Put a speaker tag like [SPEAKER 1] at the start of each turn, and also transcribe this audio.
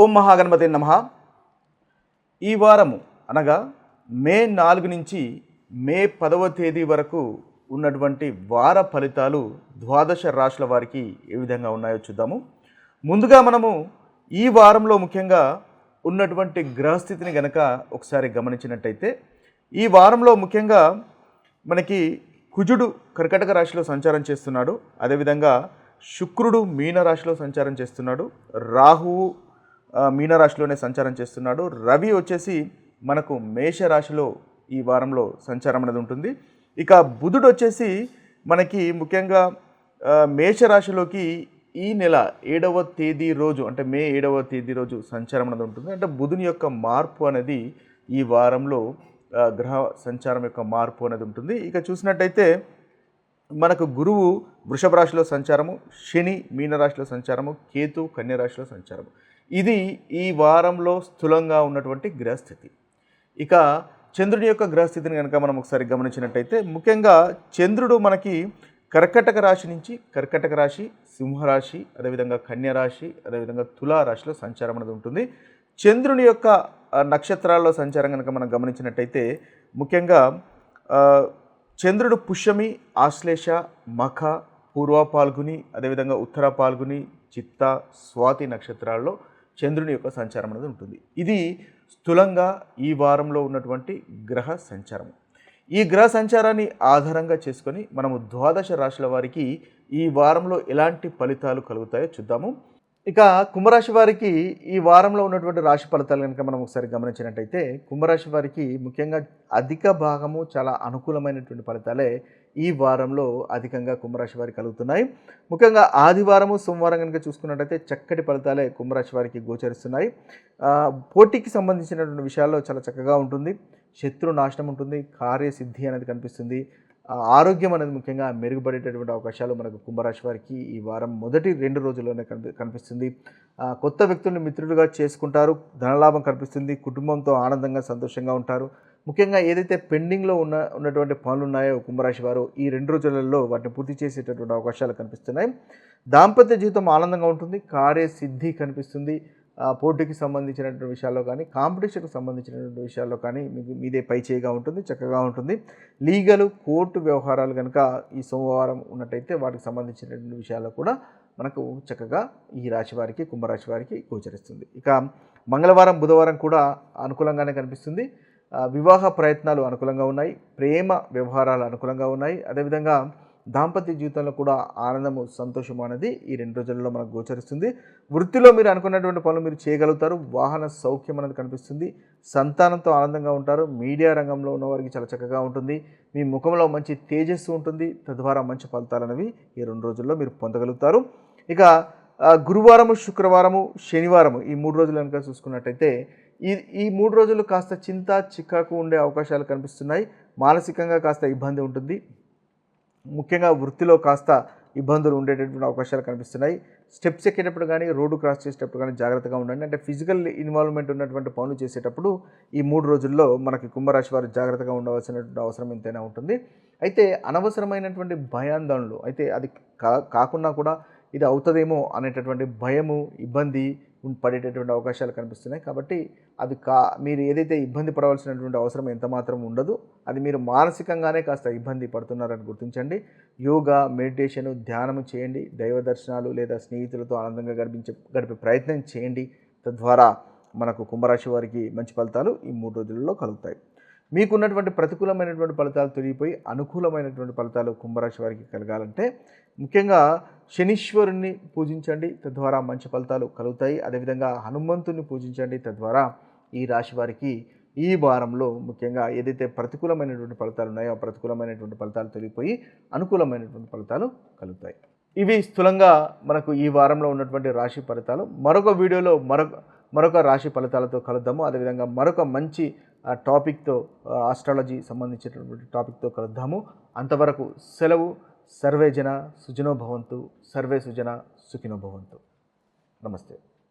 [SPEAKER 1] ఓం మహాగణపతి నమః. ఈ వారము అనగా మే 4 నుంచి మే 10వ తేదీ వరకు ఉన్నటువంటి వార ఫలితాలు ద్వాదశ రాశుల వారికి ఏ విధంగా ఉన్నాయో చూద్దాము. ముందుగా మనము ఈ వారంలో ముఖ్యంగా ఉన్నటువంటి గ్రహస్థితిని గనక ఒకసారి గమనించినట్టయితే ఈ వారంలో ముఖ్యంగా మనకి కుజుడు కర్కటక రాశిలో సంచారం చేస్తున్నాడు. అదేవిధంగా శుక్రుడు మీన రాశిలో సంచారం చేస్తున్నాడు. రాహువు మీనరాశిలోనే సంచారం చేస్తున్నాడు. రవి వచ్చేసి మనకు మేషరాశిలో ఈ వారంలో సంచారం అనేది ఉంటుంది. ఇక బుధుడు వచ్చేసి మనకి ముఖ్యంగా మేషరాశిలోకి ఈ నెల 7వ తేదీ రోజు అంటే మే 7వ తేదీ రోజు సంచారం అనేది ఉంటుంది. అంటే బుధుని యొక్క మార్పు అనేది ఈ వారంలో గ్రహ సంచారం యొక్క మార్పు అనేది ఉంటుంది. ఇక చూసినట్టయితే మనకు గురువు వృషభ రాశిలో సంచారము, శని మీనరాశిలో సంచారము, కేతు కన్య రాశిలో సంచారము. ఇది ఈ వారంలో స్థూలంగా ఉన్నటువంటి గ్రహస్థితి. ఇక చంద్రుని యొక్క గ్రహస్థితిని కనుక మనం ఒకసారి గమనించినట్టయితే ముఖ్యంగా చంద్రుడు మనకి కర్కటక రాశి నుంచి కర్కటక రాశి, సింహరాశి, అదేవిధంగా కన్య రాశి, అదేవిధంగా తులారాశిలో సంచారం అనేది ఉంటుంది. చంద్రుని యొక్క నక్షత్రాల్లో సంచారం కనుక మనం గమనించినట్టయితే ముఖ్యంగా చంద్రుడు పుష్యమి, ఆశ్లేష, మఖ, పూర్వ పాల్గుని, అదేవిధంగా ఉత్తర పాల్గుని, చిత్త, స్వాతి నక్షత్రాల్లో చంద్రుని యొక్క సంచారం అనేది ఉంటుంది. ఇది స్థూలంగా ఈ వారంలో ఉన్నటువంటి గ్రహ సంచారం. ఈ గ్రహ సంచారాన్ని ఆధారంగా చేసుకొని మనము ద్వాదశ రాశుల వారికి ఈ వారంలో ఎలాంటి ఫలితాలు కలుగుతాయో చూద్దాము. ఇక కుంభరాశి వారికి ఈ వారంలో ఉన్నటువంటి రాశి ఫలితాలు కనుక మనం ఒకసారి గమనించినట్టయితే కుంభరాశి వారికి ముఖ్యంగా అధిక భాగము చాలా అనుకూలమైనటువంటి ఫలితాలే ఈ వారంలో అధికంగా కుంభరాశి వారికి కలుగుతున్నాయి. ముఖ్యంగా ఆదివారము సోమవారం కనుక చూసుకున్నట్టయితే చక్కటి ఫలితాలే కుంభరాశి వారికి గోచరిస్తున్నాయి. పోటీకి సంబంధించినటువంటి విషయాల్లో చాలా చక్కగా ఉంటుంది. శత్రు నాశనం ఉంటుంది, కార్యసిద్ధి అనేది కనిపిస్తుంది. ఆరోగ్యం అనేది ముఖ్యంగా మెరుగుపడేటటువంటి అవకాశాలు మనకు కుంభరాశి వారికి ఈ వారం మొదటి 2 రోజుల్లోనే కనిపిస్తుంది. కొత్త వ్యక్తులను మిత్రులుగా చేసుకుంటారు, ధనలాభం కనిపిస్తుంది, కుటుంబంతో ఆనందంగా సంతోషంగా ఉంటారు. ముఖ్యంగా ఏదైతే పెండింగ్లో ఉన్నటువంటి పనులు ఉన్నాయో కుంభరాశి వారు ఈ 2 రోజులలో వాటిని పూర్తి చేసేటటువంటి అవకాశాలు కనిపిస్తున్నాయి. దాంపత్య జీవితం ఆనందంగా ఉంటుంది, కార్యసిద్ధి కనిపిస్తుంది. పోటీకి సంబంధించినటువంటి విషయాల్లో కానీ కాంపిటీషన్కి సంబంధించినటువంటి విషయాల్లో కానీ మీదే పై చేయిగా ఉంటుంది, చక్కగా ఉంటుంది. లీగల్ కోర్టు వ్యవహారాలు కనుక ఈ సోమవారం ఉన్నట్టయితే వాటికి సంబంధించినటువంటి విషయాల్లో కూడా మనకు చక్కగా ఈ రాశి వారికి కుంభరాశి వారికి గోచరిస్తుంది. ఇక మంగళవారం బుధవారం కూడా అనుకూలంగానే కనిపిస్తుంది. వివాహ ప్రయత్నాలు అనుకూలంగా ఉన్నాయి, ప్రేమ వ్యవహారాలు అనుకూలంగా ఉన్నాయి. అదేవిధంగా దాంపత్య జీవితంలో కూడా ఆనందము సంతోషము అనేది ఈ 2 రోజులలో మనకు గోచరిస్తుంది. వృత్తిలో మీరు అనుకున్నటువంటి పనులు మీరు చేయగలుగుతారు. వాహన సౌఖ్యం అనేది కనిపిస్తుంది. సంతానంతో ఆనందంగా ఉంటారు. మీడియా రంగంలో ఉన్నవారికి చాలా చక్కగా ఉంటుంది. మీ ముఖంలో మంచి తేజస్సు ఉంటుంది. తద్వారా మంచి ఫలితాలు అనేవి ఈ 2 రోజుల్లో మీరు పొందగలుగుతారు. ఇక గురువారము, శుక్రవారము, శనివారము ఈ 3 రోజులు కనుక చూసుకున్నట్టయితే ఈ 3 రోజులు కాస్త చింత చికాకు ఉండే అవకాశాలు కనిపిస్తున్నాయి. మానసికంగా కాస్త ఇబ్బంది ఉంటుంది. ముఖ్యంగా వృత్తిలో కాస్త ఇబ్బందులు ఉండేటటువంటి అవకాశాలు కనిపిస్తున్నాయి. స్టెప్స్ ఎక్కేటప్పుడు కానీ రోడ్డు క్రాస్ చేసేటప్పుడు కానీ జాగ్రత్తగా ఉండండి. అంటే ఫిజికల్ ఇన్వాల్వ్మెంట్ ఉన్నటువంటి పనులు చేసేటప్పుడు ఈ 3 రోజుల్లో మనకి కుంభరాశి వారు జాగ్రత్తగా ఉండవలసినటువంటి అవసరం ఎంతైనా ఉంటుంది. అయితే అనవసరమైనటువంటి భయాందోళనలు అయితే అది కాకుండా కూడా ఇది అవుతుందేమో అనేటటువంటి భయము, ఇబ్బంది పడేటటువంటి అవకాశాలు కనిపిస్తున్నాయి. కాబట్టి అది మీరు ఏదైతే ఇబ్బంది పడవలసినటువంటి అవసరం ఎంత మాత్రం ఉండదు. అది మీరు మానసికంగానే కాస్త ఇబ్బంది పడుతున్నారని గుర్తించండి. యోగా, మెడిటేషను, ధ్యానము చేయండి. దైవ దర్శనాలు లేదా స్నేహితులతో ఆనందంగా గడిపే ప్రయత్నం చేయండి. తద్వారా మనకు కుంభరాశి వారికి మంచి ఫలితాలు ఈ 3 రోజులలో కలుగుతాయి. మీకున్నటువంటి ప్రతికూలమైనటువంటి ఫలితాలు తొలగిపోయి అనుకూలమైనటువంటి ఫలితాలు కుంభరాశి వారికి కలగాలంటే ముఖ్యంగా శనీశ్వరుణ్ణి పూజించండి. తద్వారా మంచి ఫలితాలు కలుగుతాయి. అదేవిధంగా హనుమంతుని పూజించండి. తద్వారా ఈ రాశి వారికి ఈ వారంలో ముఖ్యంగా ఏదైతే ప్రతికూలమైనటువంటి ఫలితాలు ఉన్నాయో ఆ ప్రతికూలమైనటువంటి ఫలితాలు తొలగిపోయి అనుకూలమైనటువంటి ఫలితాలు కలుగుతాయి. ఇవి స్థూలంగా మనకు ఈ వారంలో ఉన్నటువంటి రాశి ఫలితాలు. మరొక వీడియోలో మరొక రాశి ఫలితాలతో కలుద్దాము. అదేవిధంగా మరొక మంచి టాపిక్తో ఆస్ట్రాలజీ సంబంధించినటువంటి టాపిక్తో కలుద్దాము. అంతవరకు సెలవు. సర్వే జన సుజనో భవంతు, సర్వే సుజన సుఖినో భవంతు. నమస్తే.